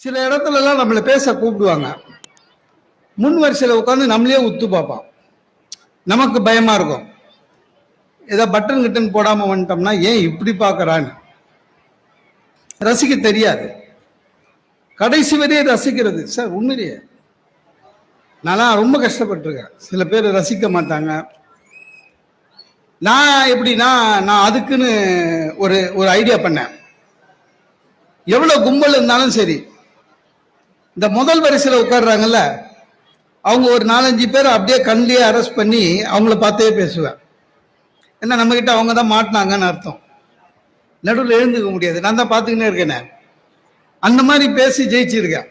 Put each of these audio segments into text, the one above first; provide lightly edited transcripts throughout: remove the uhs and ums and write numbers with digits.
சில இடத்துலலாம் நம்மளை பேச கூப்பிடுவாங்க. முன் வரிசையில் உட்காந்து நம்மளே உத்து பார்ப்பான். நமக்கு பயமா இருக்கும். ஏதோ பட்டன் கிட்டன் போடாம வந்துட்டோம்னா ஏன் இப்படி பார்க்கறான்னு ரசிக்க தெரியாது. கடைசி வரையே ரசிக்கிறது சார். உண்மையிலேயே நான் ரொம்ப கஷ்டப்பட்டிருக்கேன். சில பேர் ரசிக்க மாட்டாங்க. நான் எப்படின்னா, நான் அதுக்குன்னு ஒரு ஒரு ஐடியா பண்ணேன். எவ்வளவு கும்பல் இருந்தாலும் சரி, இந்த முதல் வரிசையில் உட்கார்றாங்கல்ல, அவங்க ஒரு 4-5 பேர் அப்படியே கண்ணிலேயே அரெஸ்ட் பண்ணி அவங்கள பார்த்தே பேசுவேன். ஏன்னா நம்ம கிட்ட அவங்க தான் மாட்டினாங்கன்னு அர்த்தம். நடுவில் எழுந்துக்க முடியாது. நான் தான் பார்த்துக்கினே இருக்கேனே. அந்த மாதிரி பேசி ஜெயிச்சிருக்கேன்.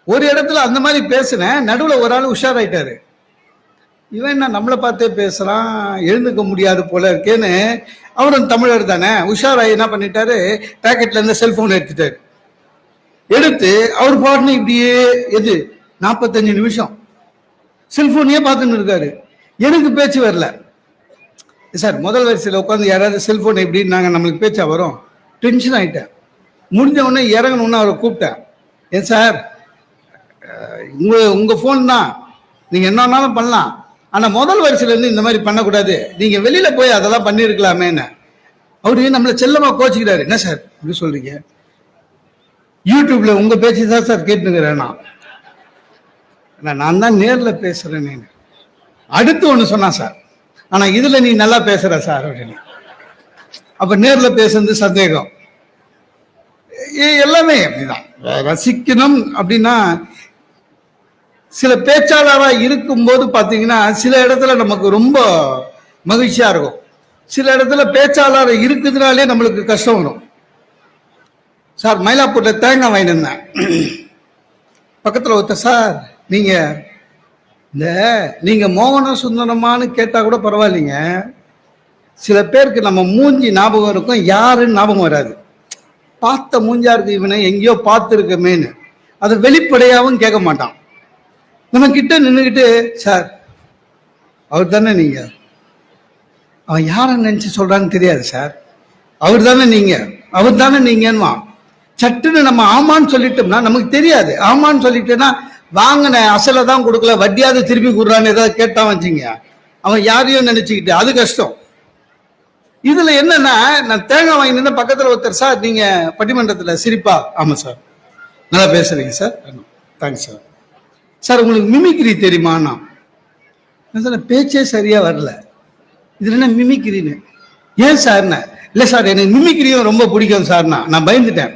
ஒரு இடத்துல அந்த மாதிரி பேசினேன். நடுவில் ஒரு ஆள் உஷாராயிட்டாரு. இவன் என்ன நம்மளை பார்த்தே பேசுறான், எழுந்துக்க முடியாது போல இருக்கேன்னு. அவரும் தமிழர் தானே. உஷாராயி என்ன பண்ணிட்டாரு, பேக்கெட்ல இருந்து செல்போன் எடுத்துட்டாரு. எடுத்து அவர் பாட்டுன்னு இப்படியே 45 நிமிஷம் செல்போனையே பார்த்துன்னு இருக்காரு. எனக்கு பேச்சு வரல சார். முதல் வரிசையில் உட்காந்து யாராவது செல்போன் எப்படின்னு நாங்கள் நம்மளுக்கு பேச்சா வரும். டென்ஷன் ஆகிட்டேன். முடிஞ்ச உடனே இறங்கணுன்னு அவரை கூப்பிட்டேன். ஏன் சார், உங்கள் ஃபோன் தான், நீங்கள் என்னன்னாலும் பண்ணலாம். ஆனால் முதல் வரிசையிலேருந்து இந்த மாதிரி பண்ணக்கூடாது, நீங்கள் வெளியில் போய் அதெல்லாம் பண்ணியிருக்கலாமேன்னு. அவரு நம்மளை செல்லமாக கோச்சிக்கிறாரு. என்ன சார் இப்படி சொல்கிறீங்க? யூடியூப்ல உங்கள் பேச்சு தான் சார் கேட்டுக்கிறேன். நான் தான் நேரில் பேசுகிறேன். அடுத்து ஒன்று சொன்னான் சார், ஆனால் இதில் நீ நல்லா பேசுகிற சார் அப்படின்னு. அப்போ நேரில் பேசுறது சந்தேகம். எல்லாமே அப்படிதான். ரசிக்கணும் அப்படின்னா, சில பேச்சாளராக இருக்கும்போது பார்த்தீங்கன்னா சில இடத்துல நமக்கு ரொம்ப மகிழ்ச்சியா இருக்கும். சில இடத்துல பேச்சாளர் இருக்குதுனாலே நம்மளுக்கு கஷ்டம் வரும். சார், மயிலாப்பூர்ல தேங்காய் வாங்கிட்டு இருந்தேன். பக்கத்தில் ஒருத்தர், சார் நீங்க மோகன சுந்தரமானு கேட்டா கூட பரவாயில்லைங்க, சில பேருக்கு நம்ம மூஞ்சி ஞாபகம் இருக்கும், யாருன்னு ஞாபகம் வராது. பார்த்த மூஞ்சா இருக்கு, இவனை எங்கேயோ பார்த்துருக்கமேன்னு. அதை வெளிப்படையாகவும் கேட்க மாட்டான். நம்ம கிட்ட நின்றுக்கிட்டு, சார் அவர் தானே நீங்க, அவன் யாரை நினைச்சு சொல்றான்னு தெரியாது சார், அவர் தானே நீங்க, அவர் தானே நீங்கன்னு சட்டுன்னு நம்ம ஆமான்னு சொல்லிட்டோம்னா நமக்கு தெரியாது. ஆமான்னு சொல்லிட்டேன்னா, வாங்கின அசலை தான் கொடுக்கல, வட்டியாவது திருப்பி கொடுறான்னு ஏதாவது கேட்டான் வச்சுங்க, அவன் யாரையும் நினைச்சுக்கிட்டு, அது கஷ்டம். இதுல என்னன்னா, நான் தேங்காய் வாங்கினா பக்கத்துல ஒருத்தர், சார் நீங்க பட்டிமன்றத்துல சிரிப்பா? ஆமா சார். நல்லா பேசுறீங்க சார். Thanks sir. சார் உங்களுக்கு மிமிக்ரி தெரியுமா? நான் சார் பேச்சே சரியா வரல, இதுல என்ன மிமிக்ரின்னு? ஏன் சார்னா, இல்லை சார் எனக்கு மிமிக்ரியும் ரொம்ப பிடிக்கும் சார்னா. நான் பயந்துட்டேன்.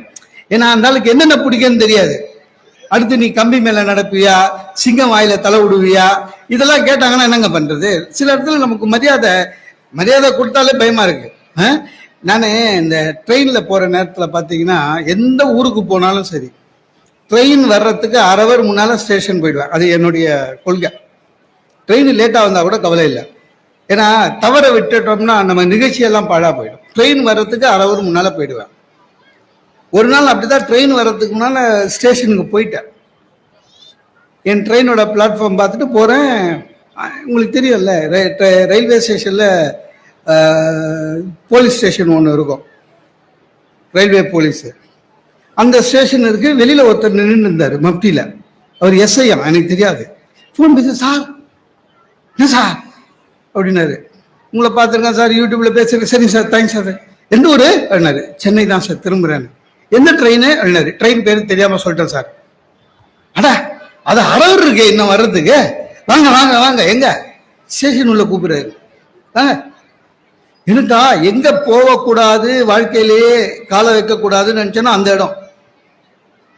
ஏன்னா அந்த ஆளுக்கு என்னென்ன பிடிக்கும்னு தெரியாது. அடுத்து நீ கம்பி மேல நடப்பியா, சிங்கம் வாயில தலை விடுவியா, இதெல்லாம் கேட்டாங்கன்னா என்னங்க பண்றது? சில இடத்துல நமக்கு மரியாதை கொடுத்தாலே பயமா இருக்கு. நான் இந்த ட்ரெயின்ல போற நேரத்துல பாத்தீங்கன்னா, எந்த ஊருக்கு போனாலும் சரி, ட்ரெயின் வர்றதுக்கு 1/2 hour முன்னால ஸ்டேஷன் போயிடுவேன். அது என்னுடைய கொள்கை. ட்ரெயின் லேட்டா வந்தா கூட கவலை இல்லை. ஏன்னா தவற விட்டுட்டோம்னா நம்ம நிகழ்ச்சியெல்லாம் பாழா போயிடும். ட்ரெயின் வர்றதுக்கு 1/2 hour முன்னால போயிடுவேன். ஒரு நாள் அப்படிதான் ட்ரெயின் வர்றதுக்கு முன்னால ஸ்டேஷனுக்கு போயிட்டேன். என் ட்ரெயினோட பிளாட்ஃபார்ம் பார்த்துட்டு போறேன். உங்களுக்கு தெரியும்ல, ரயில்வே ஸ்டேஷன்ல போலீஸ் ஸ்டேஷன் ஒன்று இருக்கும், ரயில்வே போலீஸ். அந்த ஸ்டேஷன் இருக்கு. வெளியில ஒருத்தர் நின்று இருந்தாரு மப்டியில. அவர் எஸ்ஐயா, எனக்கு தெரியாது. ஃபோன் பேச, சார் என்ன சார் அப்படின்னாரு. உங்களை பார்த்துருக்கேன் சார், யூடியூப்ல பேசுறேன். சரி சார், தேங்க்ஸ் சார். எந்த ஊரு அப்படின்னாரு. சென்னை தான் சார், திரும்புறேன்னு. எந்த ட்ரெயின் அப்படின்னாரு. ட்ரெயின் பேரு தெரியாம சொல்லிட்டேன் சார். அடா, அது 1/2 hour இருக்கு இன்னும் வர்றதுக்கு, வாங்க வாங்க வாங்க. எங்க ஸ்டேஷன் உள்ள கூப்பிடுறாரு. எனக்கா எங்க போகக்கூடாது, வாழ்க்கையிலேயே காலை வைக்கக்கூடாதுன்னு நினைச்சேன்னா அந்த இடம்.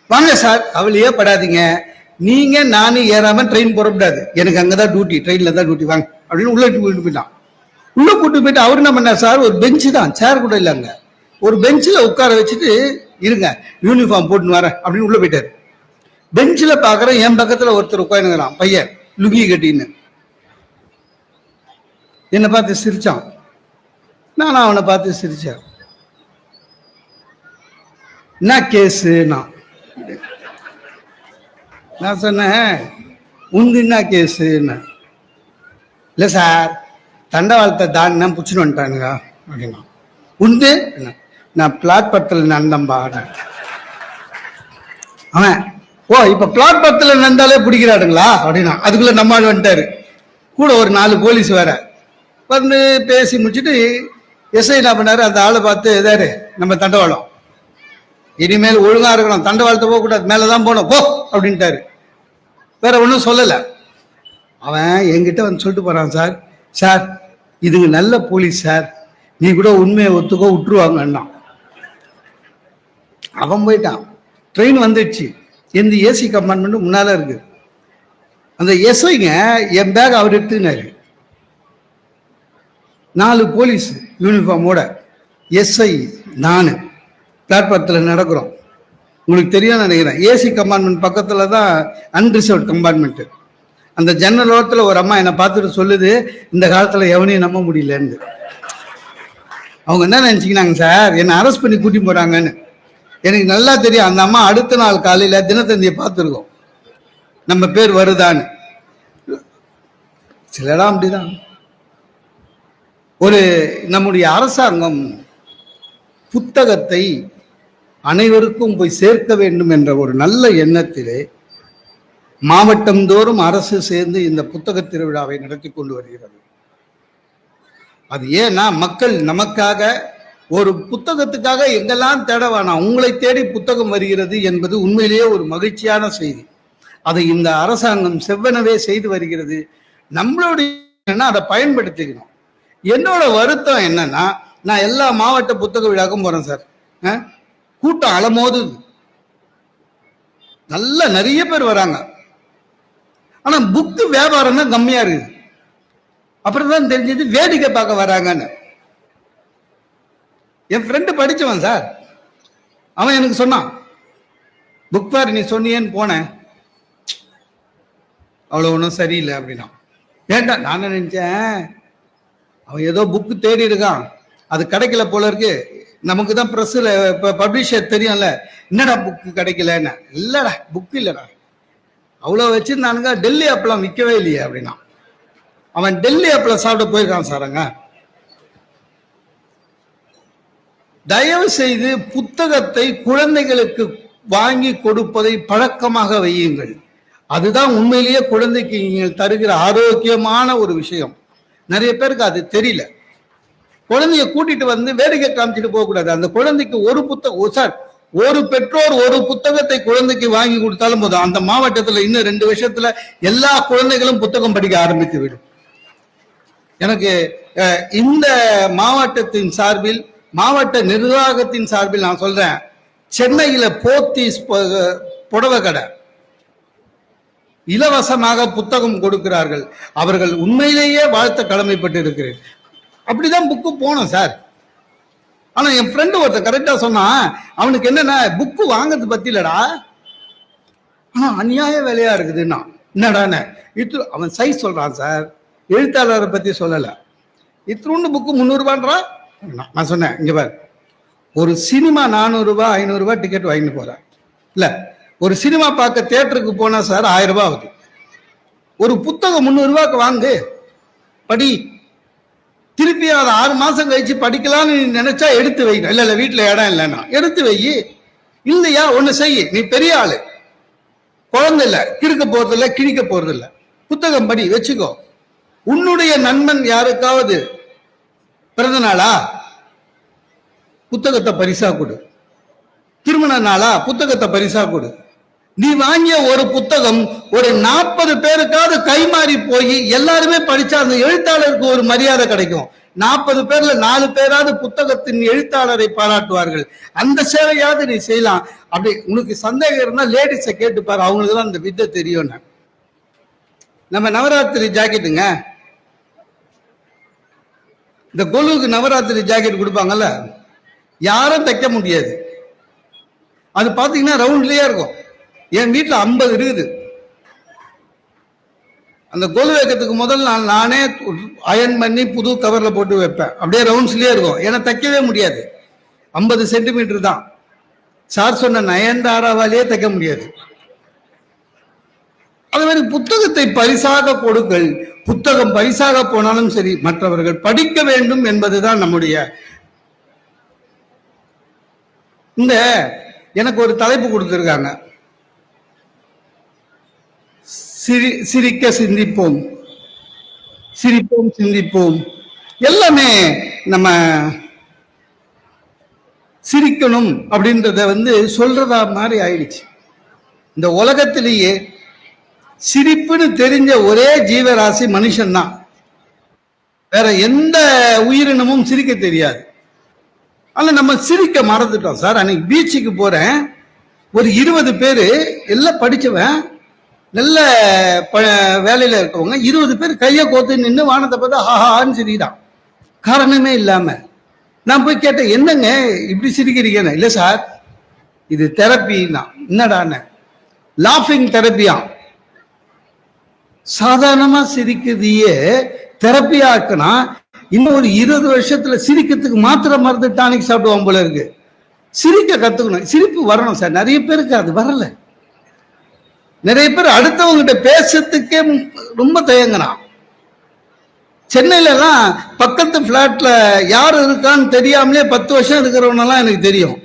வாங்க சார், அவளையே படாதீங்க, நீங்க நானும் ஏறாம ட்ரெயின் புறப்படாது, எனக்கு அங்கதான் டியூட்டி, ட்ரெயின்ல தான் டியூட்டி, வாங்க அப்படின்னு உள்ள கூப்பிட்டு போயிட்டான். உள்ள கூப்பிட்டு போயிட்டு அவர் என்ன பண்ணார் சார், ஒரு பெஞ்சு தான், சேர் கூட இல்லைங்க, ஒரு பெஞ்சில் உட்கார வச்சுட்டு, இருங்க யூனிஃபார்ம் போட்டுன்னு வரேன் அப்படின்னு உள்ள போயிட்டாரு. பெஞ்சில் பாக்குறேன், என் பக்கத்துல ஒருத்தர் உட்காந்துக்கிறான், பையன் லுங்கி கட்டின்னு. என்னை பார்த்து சிரிச்சான். நானும் அவனை பார்த்து சிரிச்சேன். என்ன கேஸு? நான் சொன்னேன், உந்து என்ன கேஸுன்னு. இல்லை சார், தண்டவாளத்தை தாண்டினா பிடிச்சின்னு வந்துட்டானுங்க அப்படின்னா. உண்டு? நான் பிளாட்பாரத்தில் நடந்தம்பா. அவன் ஓ இப்ப பிளாட்பாரத்துல நடந்தாலே பிடிக்கிறாடுங்களா அப்படின்னா அதுக்குள்ள நம்ம ஆள் வந்துட்டாரு. கூட ஒரு 4 போலீஸ் வேற வந்து பேசி முடிச்சுட்டு எஸ்ஐ என்ன பண்ணாரு, அந்த ஆளை பார்த்து எதாரு நம்ம தண்டவாளம், இனிமேல் ஒழுங்கா இருக்கணும், தண்டவாளத்தை போக கூடாது, மேலதான் போனோம் போ அப்படின்ட்டாரு. வேற ஒன்றும் சொல்லல. அவன் என்கிட்ட வந்து சொல்லிட்டு போறான், சார் சார் இதுங்க நல்ல போலீஸ் சார், நீ கூட உண்மையை ஒத்துக்கோ விட்டுருவாங்கன்னா. அவன் போயிட்டான். ட்ரெயின் வந்துடுச்சு. எந்த ஏசி கம்பார்ட்மெண்ட் முன்னால இருக்கு. அந்த எஸ்ஐங்க என் பேக் அவர் எடுத்துனாரு. 4 போலீஸ் யூனிஃபார்மோட எஸ்ஐ நான் பிளாட்பாரத்தில் நடக்கிறோம். உங்களுக்கு தெரியும் நினைக்கிறேன், ஏசி கம்பார்ட்மெண்ட் பக்கத்துல தான் அன்ரிசர்வ்ட் கம்பார்ட்மெண்ட். அந்த ஜன்னல் ஓரத்தில் ஒரு அம்மா என்னை பார்த்துட்டு சொல்லுது, இந்த காலத்துல எவனையும் நம்ப முடியலன்னு. அவங்க என்ன நினைச்சுக்கினாங்க, சார் என்னை அரெஸ்ட் பண்ணி கூட்டி போறாங்கன்னு. எனக்கு நல்லா தெரியும், அந்த அம்மா அடுத்த நாள் காலையில தினத்தந்தியை பார்த்துருக்கோம், நம்ம பேர் வருதான்னு. சில இடம் அப்படிதான். ஒரு நம்முடைய அரசாங்கம் புத்தகத்தை அனைவருக்கும் போய் சேர்க்க வேண்டும் என்ற ஒரு நல்ல எண்ணத்திலே மாவட்டம் தோறும் அரசு சேர்ந்து இந்த புத்தக திருவிழாவை நடத்தி கொண்டு வருகிறது. அது ஏன்னா மக்கள் நமக்காக ஒரு புத்தகத்துக்காக எங்கெல்லாம் தேட வேணாம், உங்களை தேடி புத்தகம் வருகிறது என்பது உண்மையிலேயே ஒரு மகிழ்ச்சியான செய்தி. அதை இந்த அரசாங்கம் செவ்வனவே செய்து வருகிறது. நம்மளுடைய அதை பயன்படுத்திக்கணும். என்னோட வருத்தம் என்னன்னா, நான் எல்லா மாவட்ட புத்தக விழாக்கும் போறேன் சார், கூட்டம் அலமோது நல்ல நிறைய பேர் வராங்க, ஆனா புக்கு வியாபாரம் தான் கம்மியா இருக்குது. அப்புறம் தான் தெரிஞ்சது வேடிக்கை பார்க்க வராங்கன்னு. என் ஃப்ரெண்டு படிச்சவன் சார், அவன் எனக்கு சொன்னான், புக் ஃபேர் நீ சொன்னியேன்னு போனேன், அவ்வளோ ஒன்றும் சரியில்லை அப்படின்னா. ஏன்டா நான் நினைச்சேன், அவன் ஏதோ புக்கு தேடி இருக்கான், அது கிடைக்கல போல இருக்கு, நமக்கு தான் ப்ரெஸ்ஸில் இப்போ பப்ளிஷர் தெரியும்ல, என்னடா புக்கு கிடைக்கலன்னு. இல்லைடா புக்கு இல்லைடா, அவ்வளோ வச்சிருந்தானுங்க, டெல்லி அப்பளம் விற்கவே இல்லையே அப்படின்னா. அவன் டெல்லி அப்பளம் சாப்பிட போயிருக்கான் சாருங்க. தயவு செய்து புத்தகத்தை குழந்தைகளுக்கு வாங்கி கொடுப்பதை பழக்கமாக வையுங்கள். அதுதான் உண்மையிலேயே குழந்தைக்கு நீங்கள் தருகிற ஆரோக்கியமான ஒரு விஷயம். நிறைய பேருக்கு அது தெரியல. குழந்தைய கூட்டிட்டு வந்து வேடிக்கை காமிச்சிட்டு போக கூடாது. அந்த குழந்தைக்கு ஒரு புத்தகம், சார் ஒரு பெற்றோர் ஒரு புத்தகத்தை குழந்தைக்கு வாங்கி கொடுத்தாலும் போதும், அந்த மாவட்டத்தில் இன்னும் 2 வருஷத்துல எல்லா குழந்தைகளும் புத்தகம் படிக்க ஆரம்பித்து விடும். எனக்கு இந்த மாவட்டத்தின் சார்பில், மாவட்ட நிர்வாகத்தின் சார்பில் நான் சொல்றேன், சென்னையில போத்தீஸ் புடவை கடை இலவசமாக புத்தகம் கொடுக்கிறார்கள். அவர்கள் உண்மையிலேயே வாழ்த்த கடமைப்பட்டு இருக்கிறேன். அப்படிதான் புக்கு போனோம் சார். ஆனா என் ஃப்ரெண்டு ஒருத்தர் கரெக்டா சொன்னான், அவனுக்கு என்னன்னா புக்கு வாங்கறது பத்தி இல்லடா, ஆனா அநியாய வேலையா இருக்குதுன்னா. என்னடான்னு அவன் சைஸ் சொல்றான் சார், எழுத்தாளரை பத்தி சொல்லல. இத்தினு புக்கு 300 ரூபான்றா. நான் சொன்னேன், இங்க பாரு, ஒரு சினிமா 400 ரூபாய் 500 ரூபாய் டிக்கெட் வாங்கிட்டு போறேன் இல்ல, ஒரு சினிமா பார்க்க தியேட்டருக்கு போனா சார் 1000 ரூபாய் ஆகுது. ஒரு புத்தகம் 300 ரூபாய்க்கு வாங்கு, படி, திருப்பி அதை 6 மாசம் கழிச்சு படிக்கலாம்னு நினைச்சா எடுத்து வை. இல்ல வீட்டுல இடம் இல்லைன்னா எடுத்து வை. இல்லையா ஒண்ணு செய்ய, நீ பெரிய ஆளு, குழந்தை இல்ல, கிறுக்க போறது இல்ல, கிழிக்க போறது இல்ல, புத்தகம் படி வச்சுக்கோ. உன்னுடைய நண்பன் யாருக்காவது பிறந்த நாளா, புத்தகத்தை பரிசா கொடு. திருமண நாளா, புத்தகத்தை பரிசா கொடு. நீ வாங்கிய ஒரு புத்தகம் ஒரு 40 பேருக்காவது கைமாறி போய் எல்லாருமே படிச்சா அந்த எழுத்தாளருக்கு ஒரு மரியாதை கிடைக்கும். 40 பேர்ல 4 பேராவது புத்தகத்தின் எழுத்தாளரை பாராட்டுவார்கள். அந்த சேவையாவது நீ செய்யலாம். அப்படி உனக்கு சந்தேகம் இருந்தா லேடிஸை கேட்டுப்பாரு, அவங்களுக்கு தான் அந்த வித்தை தெரியும். நம்ம நவராத்திரி ஜாக்கெட்டுங்க, இந்த கொலுவுக்கு நவராத்திரி ஜாக்கெட் கொடுப்பாங்கல்ல, யாரும் தைக்க முடியாது. அது பாத்தீங்கன்னா ரவுண்ட்லயே இருக்கும். என் வீட்டுல 50 இருக்குது. அந்த கொலு வைக்கிறதுக்கு முதல்ல நானே அயன் பண்ணி புது கவர்ல போட்டு வைப்பேன். அப்படியே ரவுண்ட்ஸ்லயே இருக்கும். ஏன்னா தைக்கவே முடியாது, 50 சென்டிமீட்டர் தான். சார் சொன்ன நயன்தாராவாலேயே தைக்க முடியாது. அது மாதிரி புத்தகத்தை பரிசாக கொடுங்கள். புத்தகம் பரிசாக போனாலும் சரி, மற்றவர்கள் படிக்க வேண்டும் என்பதுதான் நம்முடைய. இந்த எனக்கு ஒரு தலைப்பு கொடுத்துருக்காங்க, சிரிக்க சிந்திப்போம், சிரிப்போம் சிந்திப்போம், எல்லாமே நம்ம சிரிக்கணும் அப்படின்றத சொல்றதா மாதிரி ஆயிடுச்சு. இந்த உலகத்திலேயே சிரிப்புன்னு தெரிஞ்ச ஒரே ஜீவராசி மனுஷன் தான். வேற எந்த உயிரினமும் சிரிக்க தெரியாது. ஆனா நம்ம சிரிக்க மறந்துட்டோம் சார். அன்னைக்கு பீச்சுக்கு போறேன், ஒரு 20 பேரு எல்லாம் படிச்சவன், நல்ல வேலையில இருக்கவங்க 20 பேர் கையை கோத்து நின்று வானத்தை பார்த்தா ஹாஹான்னு சிரிக்கிறான், காரணமே இல்லாம. நான் போய் கேட்டேன், என்னங்க இப்படி சிரிக்கிறீங்கன்னு. இல்லை சார், இது தெரப்பின்னா. என்னடான்னு, லாஃபிங் தெரப்பியா. சாதாரணமா சிரிக்கிறதையே தெரப்பியா ஆக்குனா இன்னும் ஒரு 20 வருஷத்துல சிரிக்கிறதுக்கு மாத்திரை மருந்து டானிக் சாப்பிடுவான் போல இருக்கு. சிரிக்க கத்துக்கணும், சிரிப்பு வரணும் சார். நிறைய பேருக்கு அது வரல. நிறைய பேர் அடுத்தவங்கிட்ட பேசுறதுக்கே ரொம்ப தயங்குறான். சென்னையில எல்லாம் பக்கத்து பிளாட்ல யாரு இருக்கான்னு தெரியாமலே 10 வருஷம் இருக்கிறவனெல்லாம் எனக்கு தெரியும்.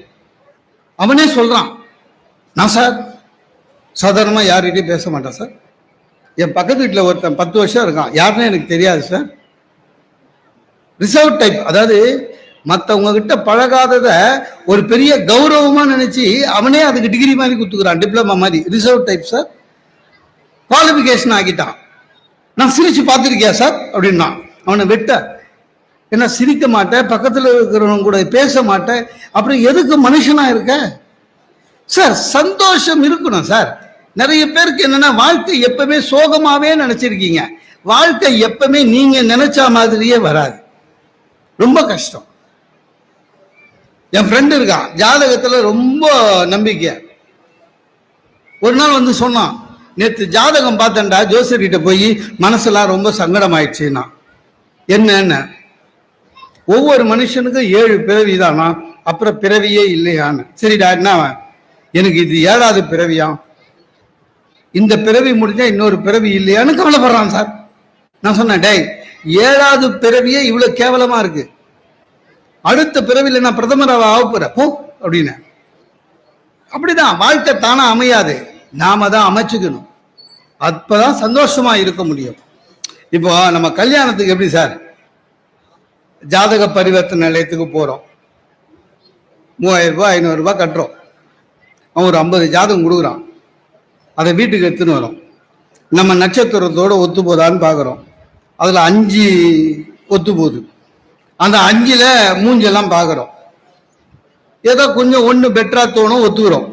அவனே சொல்றான், நான் சார் சாதாரணமா யார்கிட்டையும் பேச மாட்டேன் சார். என் பக்கத்து வீட்டில் ஒருத்தன் 10 வருஷம் இருக்கான், யாருன்னு எனக்கு தெரியாது சார். ரிசர்வ் டைப், அதாவது மற்றவங்க கிட்ட பழகாதத ஒரு பெரிய கௌரவமா நினைச்சு அவனே அதுக்கு டிகிரி மாதிரி குத்துக்கிறான், டிப்ளமா மாதிரி. ரிசர்வ் டைப் சார், குவாலிபிகேஷன் ஆகிட்டான். நான் சிரிச்சு பார்த்துருக்கியா சார் அப்படின்னா அவனை வெட்ட. ஏன்னா சிரிக்க மாட்டேன், பக்கத்தில் இருக்கிறவங்க கூட பேச மாட்டேன், அப்புறம் எதுக்கு மனுஷனா இருக்க சார்? சந்தோஷம் இருக்கணும் சார். நிறைய பேருக்கு என்னன்னா, வாழ்க்கை எப்பவுமே சோகமாவே நினைச்சிருக்கீங்க. வாழ்க்கை எப்பவுமே நீங்க நினைச்ச மாதிரியே வராது, ரொம்ப கஷ்டம். என் ஃப்ரெண்டு இருக்கான், ஜாதகத்துல ரொம்ப நம்பிக்கை. ஒரு நாள் சொன்னான், நேற்று ஜாதகம் பார்த்தேன்டா ஜோசியர்கிட்ட போய், மனசெல்லாம் ரொம்ப சங்கடம் ஆயிடுச்சுன்னா. என்னன்னு, ஒவ்வொரு மனுஷனுக்கும் 7 பிறவி தானா, அப்புறம் பிறவியே இல்லையான்னு. சரிடா, என்ன எனக்கு இது 7வது பிறவியா, இந்த பிறவி முடிஞ்சா இன்னொரு பிறவி இல்லையான்னு கவலைப்படுறான் சார். நான் சொன்னேன், டேய் 7வது பிறவியே இவ்வளவு கேவலமா இருக்கு, அடுத்த பிறவில நான் பிரதமராக ஆக போற போ அப்படின்னு. அப்படிதான் வாழ்க்கை தானா அமையாது, நாம தான் அமைச்சுக்கணும். அப்பதான் சந்தோஷமா இருக்க முடியும். இப்போ நம்ம கல்யாணத்துக்கு எப்படி சார், ஜாதக பரிவர்த்தனை நிலையத்துக்கு போறோம், 3000 ரூபாய் 500 ரூபாய் கட்டுறோம். அவன் ஒரு 50 ஜாதகம் கொடுக்குறான், அதை வீட்டுக்கு எடுத்துன்னு வரோம். நம்ம நட்சத்திரத்தோட ஒத்து போதான்னு பார்க்குறோம், அதில் 5 ஒத்து போகுது. அந்த 5ல் மூஞ்செல்லாம் பார்க்குறோம், ஏதோ கொஞ்சம் ஒன்று பெட்டரா தோணும், ஒத்துக்கிறோம்.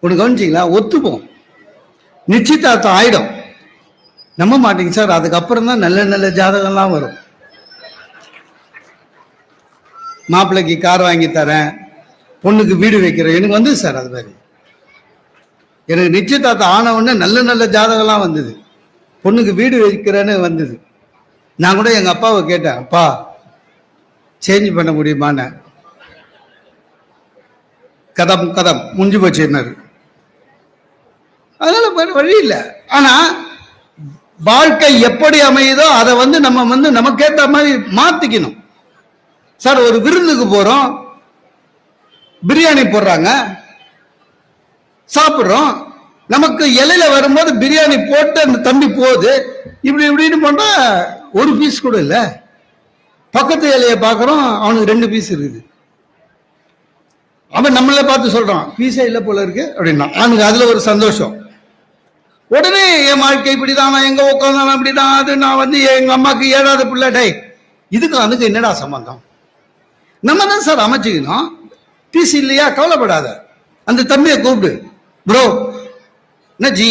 ஒன்று கவனிச்சிங்களா, ஒத்துப்போம், நிச்சயதார்த்தம் ஆயிடும். நம்ப மாட்டீங்க சார், அதுக்கப்புறம் தான் நல்ல நல்ல ஜாதகம்லாம் வரும். மாப்பிள்ளைக்கு கார் வாங்கி தரேன், பொண்ணுக்கு வீடு வைக்கிறேன், எனக்கு சார் அது மாதிரி. எனக்கு நிச்சயதார்த்தம் ஆன உடனே நல்ல நல்ல ஜாதகம்லாம் வந்தது, பொண்ணுக்கு வீடு வைக்கிறேன்னு வந்தது. நான் கூட எங்க அப்பாவை கேட்டேன், அப்பா சேஞ்ச் பண்ண முடியுமான்னு. கதம் முடிஞ்சு போச்சுன்னாரு. அதனால வழி இல்லை. ஆனா வாழ்க்கை எப்படி அமையுதோ அதை நம்ம நமக்கேற்ற மாதிரி மாத்திக்கணும் சார். ஒரு விருந்துக்கு போறோம், பிரியாணி போடுறாங்க, சாப்பிட்றோம். நமக்கு இலையில வரும்போது பிரியாணி போட்டு அந்த தம்பி போகுது, இப்படி இப்படின்னு பண்ணா ஒரு பீஸ் கூட இல்லை. பக்கத்து இலையை பார்க்குறோம், அவனுக்கு 2 பீஸ் இருக்குது. அவன் நம்மள பார்த்து சொல்றான், பீஸே இல்லை போல இருக்கு அப்படின்னா. அவனுக்கு அதுல ஒரு சந்தோஷம். உடனே என் வாழ்க்கை இப்படிதான், நான் எங்க உட்காந்தாலும் அப்படிதான், அது நான் எங்க அம்மாக்கு 7வது பிள்ளை. டை இதுக்கு அதுக்கு என்னடா சம்பந்தம்? நம்ம தான் சார் அமைச்சுக்கணும். பீஸ் இல்லையா, கவலைப்படாத, அந்த தம்பியை கூப்பிடு, ப்ரோ என்ன ஜி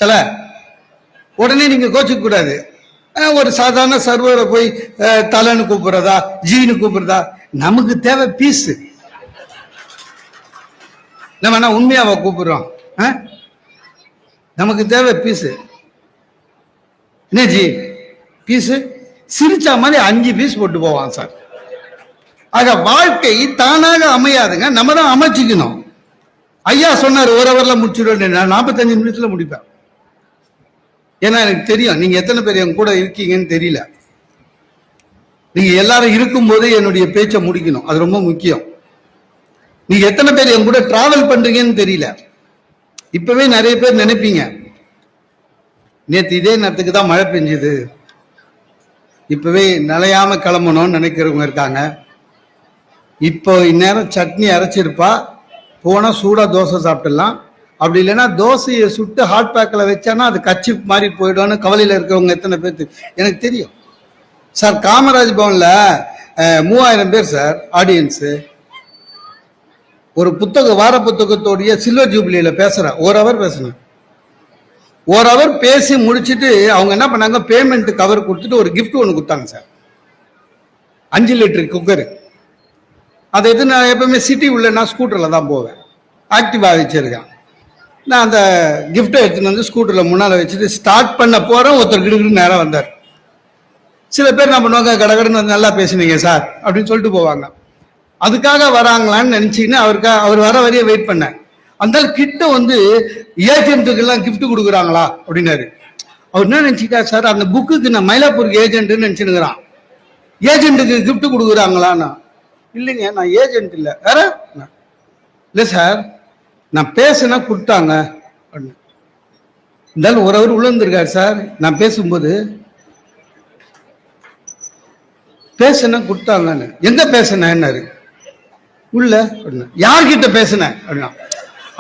தல, உடனே நீங்க கோச்சிக்க கூடாது. ஒரு சாதாரண சர்வரை போய் தலைன்னு கூப்பிடுறதா, ஜீன்னு கூப்பிடுறதா, நமக்கு தேவை பீஸ். நம்ம என்ன உண்மையாவா கூப்பிடுறோம்? நமக்கு தேவை பீஸு. என்ன ஜி பீஸு, சிரிச்சா மாதிரி 5 பீஸ் போட்டு போவான் சார். ஆக வாழ்க்கை தானாக அமையாதுங்க, நம்ம தான் அமைச்சிக்கணும். ஐயா சொன்னார், 1 ஹவர்ல முடிச்சிடுவேன், நான் 45 நிமிஷத்துல முடிப்பேன். ஏன்னா எனக்கு தெரியும் நீங்க எத்தனை பேர் என் கூட இருக்கீங்கன்னு தெரியல. நீங்க எல்லாரும் இருக்கும்போது என்னுடைய பேச்சை முடிக்கணும், அது ரொம்ப முக்கியம். நீங்க எத்தனை பேர் என் கூட டிராவல் பண்றீங்கன்னு தெரியல. இப்பவே நிறைய பேர் நினைப்பீங்க, நேற்று இதே நேரத்துக்கு தான் மழை பெஞ்சுது, இப்பவே நிலையாம கிளம்பணும்னு நினைக்கிறவங்க இருக்காங்க. இப்போ இந்நேரம் சட்னி அரைச்சிருப்பா, போனால் சூடாக தோசை சாப்பிட்டுடலாம். அப்படி இல்லைன்னா தோசையை சுட்டு ஹாட் பேக்கில் வச்சானா அது கச்சி மாதிரி போயிடும்னு கவலையில் இருக்கிறவங்க எத்தனை பேர்த்து எனக்கு தெரியும் சார். காமராஜ் பவனில் 3000 பேர் சார் ஆடியன்ஸு. ஒரு வார புத்தகத்தோடைய சில்வர் ஜூப்ளியில் பேசுகிறேன், 1 ஹவர் பேசுனேன். 1 ஹவர் பேசி முடிச்சுட்டு அவங்க என்ன பண்ணாங்க, பேமெண்ட் கவர் கொடுத்துட்டு ஒரு கிஃப்ட் ஒன்று கொடுத்தாங்க சார். 5 litre cooker. அதை எது நான் எப்பவுமே சிட்டி உள்ள நான் ஸ்கூட்டரில் தான் போவேன், ஆக்டிவாக வச்சிருக்கேன். நான் அந்த கிஃப்டை எடுத்துன்னு வந்து ஸ்கூட்டரில் முன்னால் வச்சுட்டு ஸ்டார்ட் பண்ண போகிறேன். ஒருத்தர் கிட்ட நேரம் வந்தார். சில பேர் என்ன பண்ணுவாங்க, கடகடன்னு வந்து நல்லா பேசுனீங்க சார் அப்படின்னு சொல்லிட்டு போவாங்க. அதுக்காக வராங்களான்னு நினச்சிக்கின்னு அவர் வர வரைய வெயிட் பண்ணேன். அந்த கிட்ட வந்து ஏஜென்ட்டுக்கெல்லாம் கிஃப்ட் கொடுக்குறாங்களா அப்படின்னாரு. அவர் என்ன நினச்சிட்டா சார், அந்த புக்குக்கு நான் மயிலாப்பூருக்கு ஏஜென்ட்டுன்னு நினச்சினுங்கிறான். ஏஜென்ட்டுக்கு கிஃப்ட் கொடுக்குறாங்களான்னா, இல்லைங்க நான் ஏஜென்ட் இல்லை. வேற இல்லை சார், நான் பேசுனா கொடுத்தாங்க அப்படின்னு. இருந்தாலும் 1 ஹவர் உள்ள சார். நான் பேசும்போது பேசுனா கொடுத்தாங்கன்னு. எங்க பேசினாரு உள்ள அப்படின்னா, யார்கிட்ட பேசினேன் அப்படின்னா.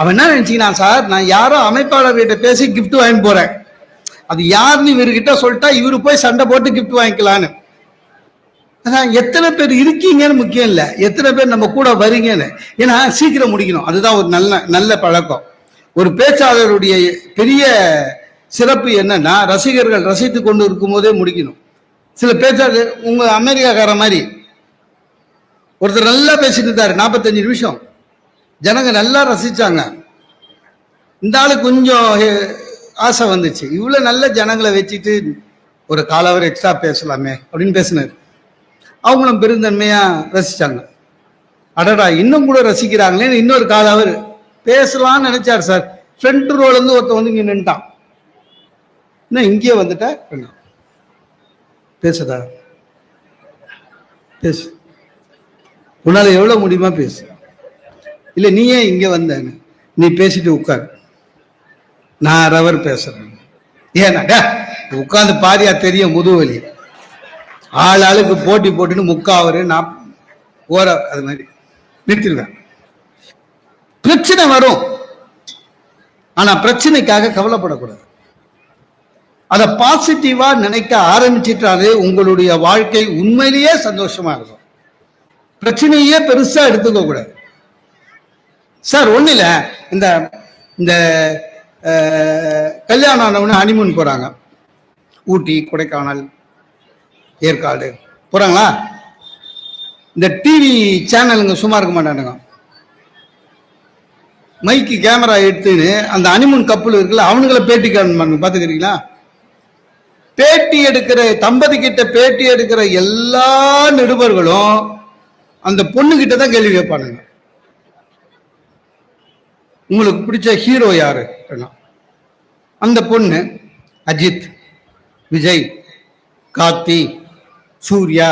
அவன் என்ன நினைச்சிக்கினா சார், நான் யாரோ அமைப்பாளர்கிட்ட பேசி கிஃப்ட் வாங்கி போறேன், அது யாருன்னு இவர்கிட்ட சொல்லிட்டா இவரு போய் சண்டை போட்டு கிஃப்ட் வாங்கிக்கலான்னு. அதான் எத்தனை பேர் இருக்கீங்கன்னு முக்கியம் இல்லை, எத்தனை பேர் நம்ம கூட வரீங்கன்னு. ஏன்னா சீக்கிரம் முடிக்கணும், அதுதான் ஒரு நல்ல பழக்கம். ஒரு பேச்சாளருடைய பெரிய சிறப்பு என்னன்னா, ரசிகர்கள் ரசித்து கொண்டு இருக்கும் போதே முடிக்கணும். சில பேச்சாளர் உங்க அமெரிக்காக்கார மாதிரி ஒருத்தர் நல்லா பேசிட்டு இருந்தாரு, 45 நிமிஷம் ஜனங்க நல்லா ரசிச்சாங்க. இந்த ஆளு கொஞ்சம் ஆசை வந்துச்சு, இவ்வளவு நல்ல ஜனங்களை வச்சுட்டு ஒரு 1/4 ஹவர் எக்ஸ்ட்ரா பேசலாமே அப்படின்னு பேசினாரு. அவங்களும் பெருந்தன்மையா ரசிச்சாங்க. அடடா இன்னும் கூட ரசிக்கிறாங்களே, இன்னொரு 1/4 ஹவர் பேசலாம்னு நினைச்சார் சார். ஃப்ரண்ட் ரோல இருந்து ஒருத்தன் வந்து இங்க நின்ட்டான். என்ன இங்கேயே வந்துட்ட, பேசுதா பேசு, உன்னால எவ்வளவு முடியுமா பேசு. இல்ல நீ ஏன் இங்க வந்த, நீ பேசிட்டு உட்கார், நான் 1/2 ஹவர் பேசுறேன். ஏன்னா உட்காந்து பாரியா தெரியும் முதுவலி. ஆளுக்கு போட்டி போட்டுன்னு 3/4 ஹவர் நான் அது மாதிரி நிறுத்திடுவேன். பிரச்சனை வரும், ஆனா பிரச்சனைக்காக கவலைப்படக்கூடாது. அதை பாசிட்டிவா நினைக்க ஆரம்பிச்சிட்டாலே உங்களுடைய வாழ்க்கை உண்மையிலேயே சந்தோஷமா இருக்கும். பிரச்சனையே பெருசா எடுத்துக்க கூடாது சார். ஒண்ணு இல்ல, இந்த இந்த கல்யாணம் ஆனவனு ஹனிமூன் போறாங்க, ஊட்டி கொடைக்கானல் ஏற்காடு போறாங்களா. இந்த டிவி சேனலுங்க சும்மா இருக்க மாட்டானுங்க, மைக்கு கேமரா எடுத்துன்னு அந்த ஹனிமூன் கப்பல் இருக்குல்ல அவனுங்களை பேட்டி பாத்துக்கிறீங்களா. பேட்டி எடுக்கிற தம்பதி கிட்ட பேட்டி எடுக்கிற எல்லா நிருபர்களும் அந்த பொண்ணு கிட்ட தான் கேள்வி கேட்பானுங்க. உங்களுக்கு பிடிச்ச ஹீரோ யாரு? அந்த பொண்ணு அஜித், விஜய், கார்த்தி, சூர்யா.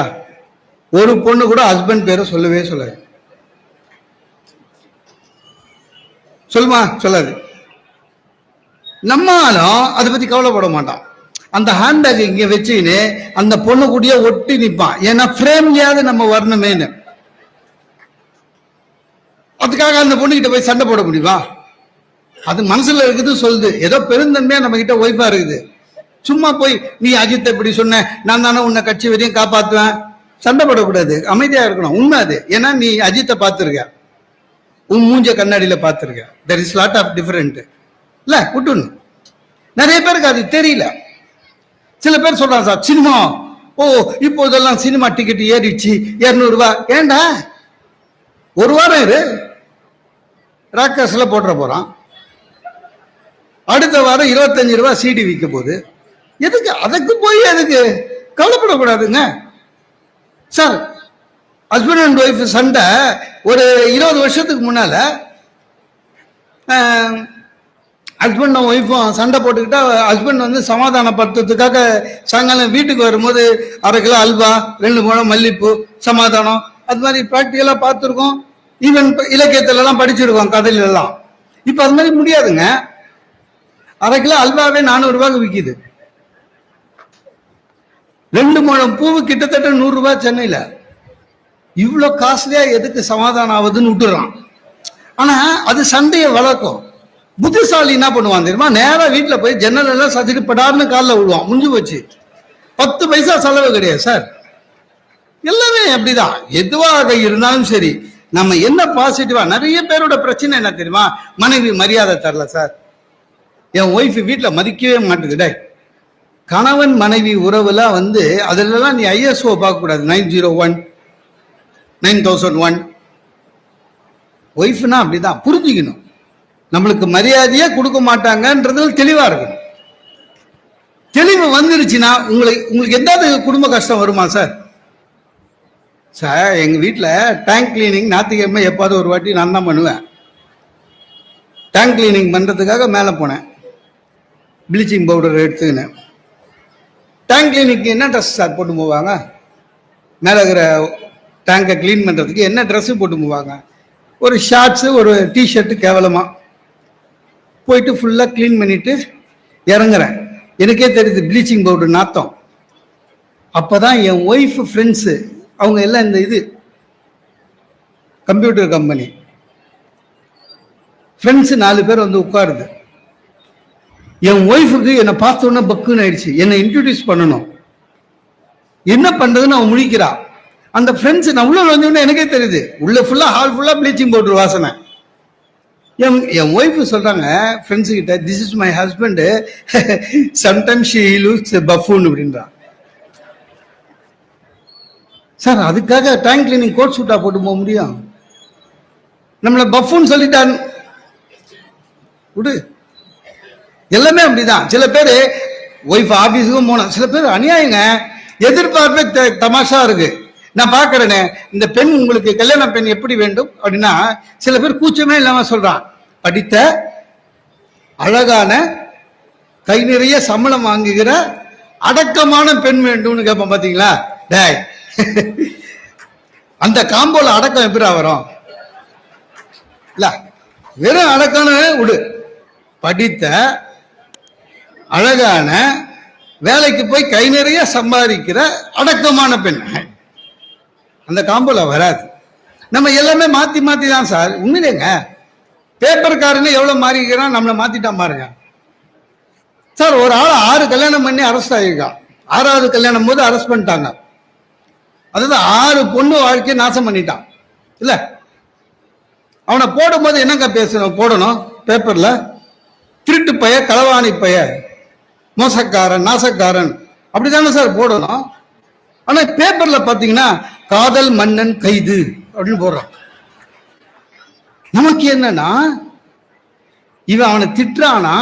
ஒரு பொண்ணு கூட ஹஸ்பண்ட் பேரை சொல்லவே சொல்லாது. சொல்லுமா? சொல்லாது. நம்மளும் அதை பத்தி கவலைப்பட மாட்டான். அந்த ஹேண்ட்பேக் இங்க வச்சுன்னு அந்த பொண்ணு கூடயே ஒட்டி நிற்பான். ஏன்னா ஃப்ரேம்லயாவது நம்ம வரணுமேனு. அதுக்காக அந்த பொண்ணு கிட்ட போய் சண்டை போட முடியுமா? அது மனசுல இருக்குது சொல்லுது, ஏதோ பெருந்தன்மையா நம்ம கிட்ட ஒய்ஃபா இருக்குது. சும்மா போய் நீ அஜித் எப்படி சொன்ன, நான் தானே உன்னை கட்சி வரையும் காப்பாத்துவேன், சண்டை போடக்கூடாது, அமைதியா இருக்கணும். உண்மை அது. ஏன்னா நீ அஜித்தை பார்த்துருக்க, உன் மூஞ்ச கண்ணாடியில பார்த்துருக்க. There is lot of different இல்ல, விட்டுணும். நிறைய பேருக்கு அது தெரியல. சில பேர் சொல்றாங்க சார் சினிமா, ஓ இப்போ இதெல்லாம் சினிமா டிக்கெட் ஏறிடுச்சு 200 ரூபாய். ஏண்டா ஒரு வாரம் இரு, ராக்கர்ஸ்ல போட்டுற போறான். அடுத்த வாரம் 25 ரூபாய் சிடி விற்க போகுது. எதுக்கு அதுக்கு போய் அதுக்கு கவலைப்படக்கூடாதுங்க சார். ஹஸ்பண்ட் அண்ட் ஒய்ஃப் சண்டை ஒரு 20 வருஷத்துக்கு முன்னால ஹஸ்பண்டும் ஒய்ஃபும் சண்டை போட்டுக்கிட்டா ஹஸ்பண்ட் வந்து சமாதானப்படுத்துறதுக்காக சாயங்காலம் வீட்டுக்கு வரும்போது 1/2 கிலோ அல்வா, 2 முழம் மல்லிப்பூ, சமாதானம், அது மாதிரி ப்ராக்டிக்கலா பார்த்துருக்கோம். ஈவன் இலக்கியத்துல எல்லாம் படிச்சிருக்கோம், கதையில எல்லாம். இப்ப அது மாதிரி முடியாதுங்க. அரை கிலோ அல்வாவே 400 ரூபாய்க்கு விற்கிது. 2 முழம் பூவு கிட்டத்தட்ட 100 ரூபாய் சென்னையில. இவ்வளோ காஸ்ட்லியா எதுக்கு சமாதானம் ஆகுதுன்னு விட்டுறான். ஆனா அது சண்டையை வளர்க்கும். புத்திசாலி என்ன பண்ணுவான் தெரியுமா, நேரா வீட்டில் போய் ஜன்னல் எல்லாம் சதிட்டு படார்னு காலில் விழுவான். முடிஞ்சு போச்சு. 10 பைசா செலவு கிடையாது சார். எல்லாமே அப்படிதான். எதுவாக இருந்தாலும் சரி, நம்ம என்ன பாசிட்டிவா. நிறைய பேரோட பிரச்சனை என்ன தெரியுமா, மனைவி மரியாதை தரல சார், என் ஒய்ஃப் வீட்டில் மதிக்கவே மாட்டேங்குதே. கணவன் மனைவி உறவுல அதுலலாம் நீ ஐஎஸ்ஓ பார்க்க கூடாது. 901 9001 ஒய்ஃப்னா அப்படிதான் புரிஞ்சுக்கணும். நம்மளுக்கு மரியாதையே கொடுக்க மாட்டாங்கன்றது தெளிவா இருக்கணும். தெளிவு வந்துருச்சுன்னா உங்களுக்கு எதாவது குடும்ப கஷ்டம் வருமா சார்? சார் எங்க வீட்டில் டேங்க் கிளீனிங் ஞாயிற்றுக்கிழமை எப்பாவது ஒரு வாட்டி நான் தான் பண்ணுவேன். டேங்க் கிளீனிங் பண்றதுக்காக மேலே போனேன். ப்ளீச்சிங் பவுடர் எடுத்துக்கினேன். டேங்க் கிளீனிங்க்கு என்ன ட்ரெஸ் சார் போட்டு போவாங்க? மேலே இருக்கிற டேங்கை கிளீன் பண்ணுறதுக்கு என்ன ட்ரெஸ்ஸு போட்டு போவாங்க? ஒரு ஷார்ட்ஸு, ஒரு டிஷர்ட்டு. கேவலமாக போயிட்டு ஃபுல்லாக க்ளீன் பண்ணிவிட்டு இறங்குறேன். எனக்கே தெரியுது ப்ளீச்சிங் பவுடர் நாத்தம். அப்போ தான் என் ஒய்ஃப் ஃப்ரெண்ட்ஸு அவங்க எல்லாம் இந்த கம்ப்யூட்டர் கம்பெனி ஃப்ரெண்ட்ஸு 4 பேர் உட்காருது. என் ஒய்ஃபுக்கு என்னை பார்த்தோன்னே பக்குன்னு ஆயிடுச்சு. என்னை இன்ட்ரடியூஸ் பண்ணணும். என்ன பண்றதுன்னு அவன் முழிக்கிறா. அந்த ஃப்ரெண்ட்ஸ் நான் உள்ள வந்தோடனே எனக்கே தெரியுது, உள்ள ஃபுல்லா ஹால் ஃபுல்லா ப்ளீச்சிங் பவுடர் வாசனை. என் ஒய்ஃப் சொல்றாங்க ஃப்ரெண்ட்ஸு கிட்ட, this is my husband, sometimes she Luke's buffoon அப்படின்றா. சார் அதுக்காக டேங்க் கிளீனிங் கோட் சூட்டா போட்டு போக முடியும்? நம்மளை பஃபூன் சொல்லிட்டான் விடு. எல்லாமே அப்படிதான். சில பேர் ஒய்ஃப் ஆபீஸுக்கும் போனோம். சில பேர் அநியாயங்க, எதிர்பார்ப்பே தமாஷா இருக்கு. நான் பாக்குறேனே, இந்த பெண் உங்களுக்கு கல்யாண பெண் எப்படி வேண்டும் அப்படின்னா, சில பேர் கூச்சமே இல்லாம சொல்றான், படித்த அழகான கை நிறைய சம்பளம் வாங்குகிற அடக்கமான பெண் வேண்டும்னு கேட்போம். பாத்தீங்களா? டேய், அந்த காம்போல அடக்கம் எப்படி வரும்? இல்ல, வெறும் அடக்கம்னு விடு. படித்த அழகான வேலைக்கு போய் கை நிறைய சம்பாதிக்கிற அடக்கமான பெண், அந்த காம்போல வராது. நம்ம எல்லாமே மாத்தி மாத்தி தான் சார். உண்மையிலேங்க, பேப்பர்காரன்னு எவ்வளவு மாறிக்கிறான், நம்மளை மாத்திட்டான் பாருங்க சார். ஒரு ஆள் 6 கல்யாணம் பண்ணி அரெஸ்ட் ஆகிருக்கான். 6வது கல்யாணம் போது அரெஸ்ட் பண்ணிட்டாங்க. அதாவது 6 பொண்ணு வாழ்க்கையை நாசம் பண்ணிட்டான். இல்ல, அவனை போடும் போது என்னங்க போடணும் பேப்பர்ல? திருட்டு பைய, களவாணி பைய, மோசக்காரன், நாசக்காரன், அப்படித்தானே சார் போடணும். ஆனா பேப்பர்ல பாத்தீங்கன்னா காதல் மன்னன் கைது அப்படின்னு போடுறான். நமக்கு என்னன்னா, இவன் அவனை திட்டுறானா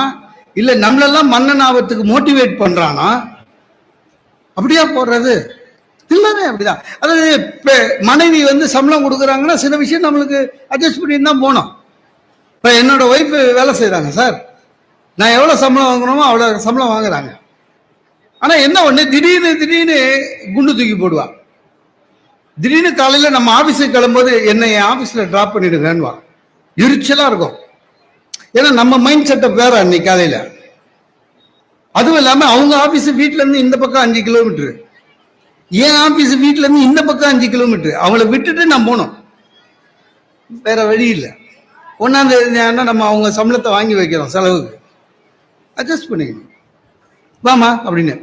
இல்ல நம்மளெல்லாம் மன்னன் ஆவத்துக்கு மோட்டிவேட் பண்றானா? அப்படியா போடுறது? எல்லாமே அப்படிதான். அதாவது மனைவி சம்பளம் கொடுக்குறாங்கன்னா சில விஷயம் நம்மளுக்கு அட்ஜஸ்ட் பண்ணி தான் போனோம். இப்ப என்னோட ஒய்ஃப் வேலை செய்யறாங்க சார். நான் எவ்வளவு சம்பளம் வாங்கணுமோ அவ்வளவு சம்பளம் வாங்குறாங்க. ஆனா என்ன ஒண்ணு, திடீர்னு குண்டு தூக்கி போடுவா. திடீர்னு காலையில நம்ம ஆபீஸுக்கு கிளம்பும்போது என்னை என் ஆபீஸ்ல டிராப் பண்ணிடுங்கன்னு. எரிச்சலா இருக்கும். ஏன்னா நம்ம மைண்ட் செட்டப் வேற அன்னைக்கு காலையில. அதுவும் இல்லாம அவங்க ஆபீஸ் வீட்டுல இருந்து இந்த பக்கம் 5 கிலோமீட்டர், என் ஆபீஸ் வீட்டுல இருந்து இந்த பக்கம் 5 கிலோமீட்டர். அவங்கள விட்டுட்டு நான் போனோம், வேற வழி இல்லை. ஒன்னாந்து நம்ம அவங்க சம்பளத்தை வாங்கி வைக்கிறோம், செலவுக்கு அட்ஜஸ்ட் பண்ணிக்கணும் வாமா அப்படின்னு.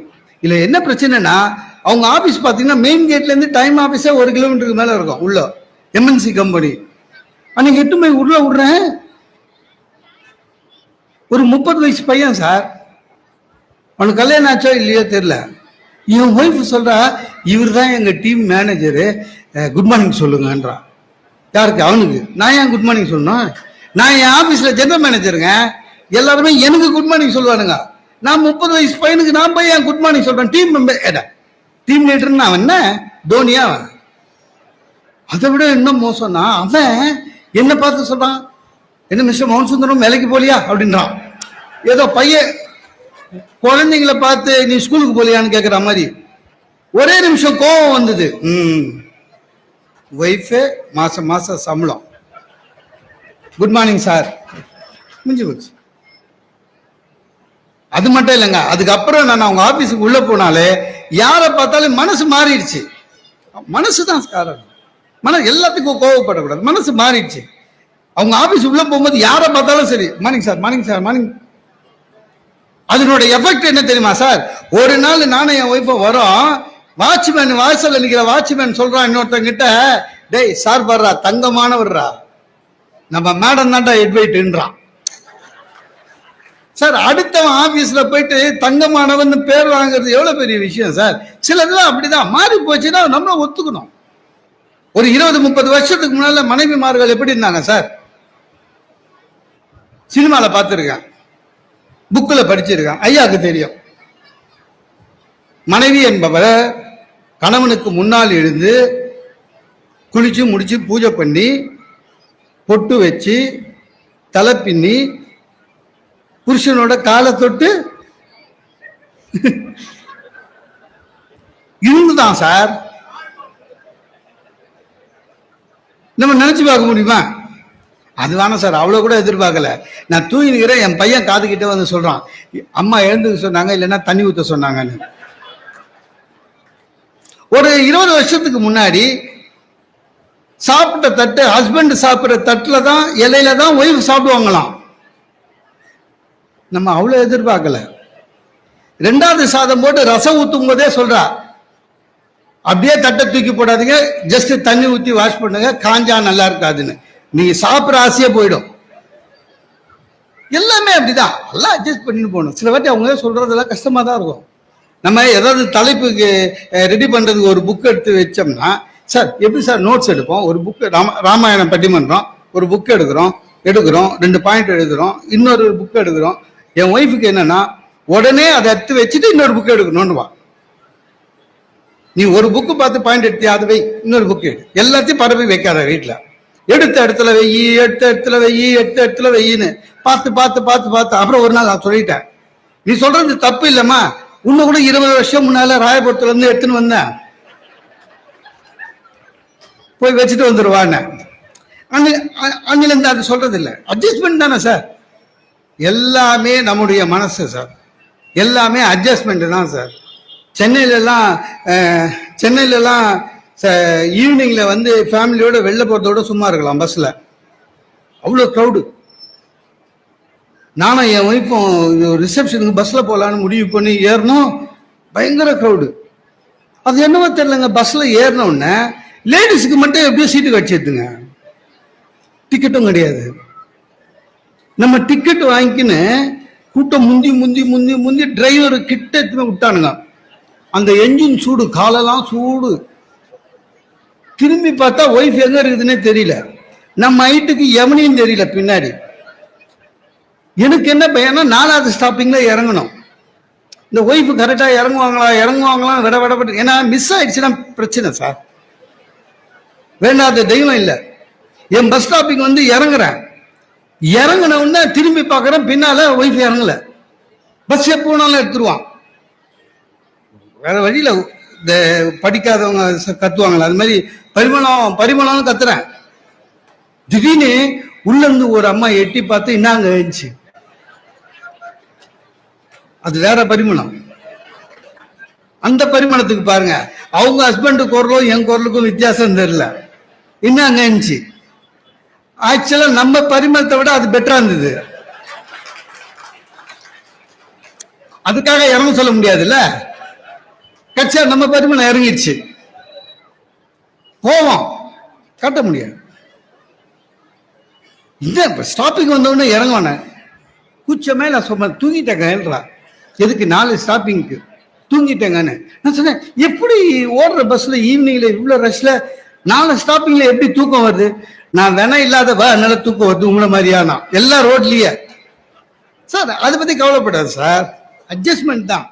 இல்ல என்ன பிரச்சனைனா, அவங்க ஆபீஸ் பாத்தீங்கன்னா மெயின் கேட்ல இருந்து டைம் ஆபீஸே 1 கிலோமீட்டருக்கு மேல இருக்கும். உள்ள எம்என்சி கம்பெனி. அன்னைக்கு 8 மணி உள்ள விடுறேன். ஒரு 30 வயசு பையன் சார். அவனுக்கு கல்யாணம் ஆச்சோ இல்லையோ தெரியல. என் ஒய்ஃப் சொல்றா, இவர் தான் எங்க டீம் மேனேஜரு, குட் மார்னிங் சொல்லுங்கன்றா. யாருக்கு? அவனுக்கு. நான் ஏன் குட் மார்னிங் சொல்லணும்? நான் என் ஆபீஸ்ல ஜெனரல் மேனேஜருங்க. எல்லாருமே எனக்கு குட் மார்னிங் சொல்லுவானுங்க. நான் 30 வயசு பையனுக்கு நான் போய் ஏன் குட் மார்னிங் சொல்றேன்? டீம் மெம்பர், டீம் லீடர்னு அவன் என்ன தோனியா? அதை விட இன்னும் மோசம்னா, அவன் என்ன பார்த்து சொல்றான், என்ன மிஸ்டர் மோகன் சுந்தரம் வேலைக்கு போலியா அப்படின்றான். ஏதோ பையன் குழந்தைங்களை பார்த்து நீ ஸ்கூலுக்கு போலியான்னு கேட்குற மாதிரி. ஒரே நிமிஷம் கோபம் வந்தது. ஒய்ஃபு மாசம் சம்பளம், குட் மார்னிங் சார், முடிஞ்சு போச்சு. அது மட்டும் இல்லைங்க, அதுக்கப்புறம் நான் அவங்க ஆபீஸுக்கு உள்ள போனாலே யாரை பார்த்தாலும் மனசு மாறிடுச்சு. மனசுதான் காரணம். எல்லாத்துக்கும் கோவப்படக்கூடாது, மனசு மாறிடுச்சு. அவங்க ஆபீஸ் உள்ள போகும்போது யாரை பார்த்தாலும் சரி, morning sir, morning sir, morning. அதனுடைய எஃபெக்ட் என்ன தெரியுமா சார்? ஒரு நாள் நானும் என் ஒய்ஃபும் வரோம், வாட்ச்மேன் வாசல்ல நிக்கிற வாட்ச்மேன் சொல்றான் இன்னொருத்தங்கிட்ட, டேய் சார் வர்றா, தங்கமானவர்றா, நம்ம மேடம் தான்டா ஹெட்வைட்ன்றான். சார் அடுத்தவன் ஆபீஸ்ல போயிட்டு தங்கமானவன் பேர் வாங்குறது எவ்வளவு பெரிய விஷயம் சார். சிலதெல்லாம் அப்படிதான் மாறி போச்சுன்னா நம்மளும் ஒத்துக்கணும். ஒரு 20-30 வருஷத்துக்கு முன்னால மனைவிமார்கள் எப்படி இருந்தாங்க சார்? சினிமால பார்த்துருக்கேன், புக்கில் படிச்சிருக்கேன், ஐயாவுக்கு தெரியும். மனைவி என்பவர் கணவனுக்கு முன்னால் எழுந்து குளிச்சு முடிச்சு பூஜை பண்ணி பொட்டு வச்சு தலை பின்னி புருஷனோட காலை தொட்டு இருந்துதான் சார். நம்ம நினைச்சு பார்க்க முடியுமா? அது வேணாம் சார், அவ்வளவு கூட எதிர்பார்க்கல. நான் தூங்கிக்கிறேன், என் பையன் காதுகிட்ட வந்து சொல்றான், அம்மா எழுந்து சொன்னாங்க, இல்லைன்னா தண்ணி ஊத்த சொன்னாங்கன்னு. ஒரு 20 வருஷத்துக்கு முன்னாடி சாப்பிட்ட தட்டு, ஹஸ்பண்ட் சாப்பிட்ற தட்டுல தான், இலையில தான் ஒய்ஃப் சாப்பிடுவாங்களாம். நம்ம அவ்வளவு எதிர்பார்க்கல. 2வது சாதம் போட்டு ரசம் ஊத்தும் போதே சொல்றா, அப்படியே தட்டை தூக்கி போடாதீங்க, ஜஸ்ட் தண்ணி ஊத்தி வாஷ் பண்ணுங்க, காஞ்சா நல்லா இருக்காதுன்னு. நீங்க சாப்பிட்ற ஆசையே போயிடும். எல்லாமே அப்படிதான், எல்லாம் அட்ஜஸ்ட் பண்ணிட்டு போகணும். சில வாட்டி அவங்க சொல்றதெல்லாம் கஷ்டமா தான் இருக்கும். நம்ம ஏதாவது தலைப்புக்கு ரெடி பண்றதுக்கு ஒரு புக் எடுத்து வச்சோம்னா, சார் எப்படி சார் நோட்ஸ் எடுப்போம்? ஒரு புக் ராமாயணம் பட்டிமன்றம் ஒரு புக் எடுக்கிறோம் 2 பாயிண்ட் எழுதுறோம், இன்னொரு புக் எடுக்கிறோம். என் ஒய்ஃபுக்கு என்னன்னா, உடனே அதை எடுத்து வச்சுட்டு இன்னொரு புக் எடுக்கணும்னு. நீ ஒரு புக்கு பார்த்து பாயிண்ட் எடுத்தியா, அது வை, இன்னொரு புக் எடு, எல்லாத்தையும் பரப்பி வைக்காத வீட்டில். எடுத்த இடத்துல வெயி, எடுத்த இடத்துல வெயி, எடுத்த இடத்துல வெயின்னு பார்த்து பார்த்து பார்த்து பார்த்து அப்புறம் ஒரு நாள் நான் சொல்லிட்டேன், நீ சொல்றது தப்பு இல்லம்மா, இன்னும் கூட 20 வருஷம் முன்னால ராயபுரத்துல இருந்து எடுத்துன்னு வந்தேன், போய் வச்சுட்டு வந்துடுவான்னு. அங்கிலிருந்து அது சொல்றது இல்லை. அட்ஜஸ்ட்மெண்ட் தானே சார், எல்லாமே நம்முடைய மனசு சார், எல்லாமே அட்ஜஸ்ட்மெண்ட் தான் சார். சென்னையிலலாம் ஈவினிங்ல வந்து ஃபேமிலியோட வெளில போறதோட சும்மா இருக்கலாம், பஸ்ல அவ்வளோ க்ரௌடு. நானும் என் ஒய்ஃபும் ரிசப்ஷனுக்கு பஸ்ல போகலான்னு முடிவு பண்ணி ஏறணும், பயங்கர க்ரௌடு. அது என்னவோ தெரியலங்க, பஸ்ல ஏறினோடனே லேடிஸுக்கு மட்டும் எப்படியோ சீட்டு கடிச்சிடுதுங்க, டிக்கெட்டும் கிடையாது. நம்ம டிக்கெட் வாங்கிக்கின்னு கூட்டம் முந்தி முந்தி முந்தி முந்தி டிரைவர் கிட்ட விட்டானுங்க. அந்த என்ஜின் சூடு, காலெல்லாம் சூடு. திரும்பி பார்த்தா ஒய்ஃப் எங்க இருக்குதுன்னே தெரியல, நம்ம ஹைட்டுக்கு எவனையும் தெரியல பின்னாடி. எனக்கு என்ன பையனா, 4வது ஸ்டாப்பிங்ல இறங்கணும். இந்த ஒய்ஃப் கரெக்டா இறங்குவாங்களா விட விடப்பட்டு, ஏன்னா மிஸ் ஆயிடுச்சுன்னா பிரச்சனை சார். வேண்டாத தெய்வம் இல்லை. என் பஸ் ஸ்டாப்பிங் வந்து இறங்குறேன், இறங்கின உடனே திரும்பி பார்க்கறேன், பின்னால ஒய்ஃப் இறங்கல. பஸ் எப்போனாலும் எடுத்துருவான். வேற வழியில இந்த படிக்காதவங்க கத்துவாங்களா, அது மாதிரி பரிமளம் கத்துறேன். திடீர்னு உள்ள இருந்து ஒரு அம்மா எட்டி பார்த்து இன்னாங்க இருந்துச்சு, அது வேற பரிமளம். அந்த பரிமளத்துக்கு பாருங்க, அவங்க ஹஸ்பண்ட் குரலும் என் குரலுக்கும் வித்தியாசம் தெரியல, இன்னாங்க இருந்துச்சு. ஆக்சுவலா நம்ம பரிமளத்தை விட அது பெட்டரா இருந்தது. அதுக்காக இறங்க சொல்ல முடியாதுல்ல, கட்சியா நம்ம பரிமளம் இறங்கிடுச்சு, கோவம் காட்ட முடியாது. இந்த ஸ்டாப்பிங் வந்தவொடனே இறங்குவானே கூச்சமே நான் சொன்ன, தூங்கிட்டேங்க. எதுக்கு 4 ஸ்டாப்பிங்க்கு தூங்கிட்டேங்கன்னு நான் சொன்னேன். எப்படி ஓடுற பஸ்ல ஈவினிங்ல இவ்வளவு ரஷ்ல 4 ஸ்டாப்பிங்ல எப்படி தூக்கம் வருது? நான் வேணா இல்லாதவா என்னால தூக்கம் வருது உங்களை மாதிரியானா எல்லா ரோட்லயே. சார் அதை பத்தி கவலைப்படாது சார், அட்ஜஸ்ட்மெண்ட் தான்.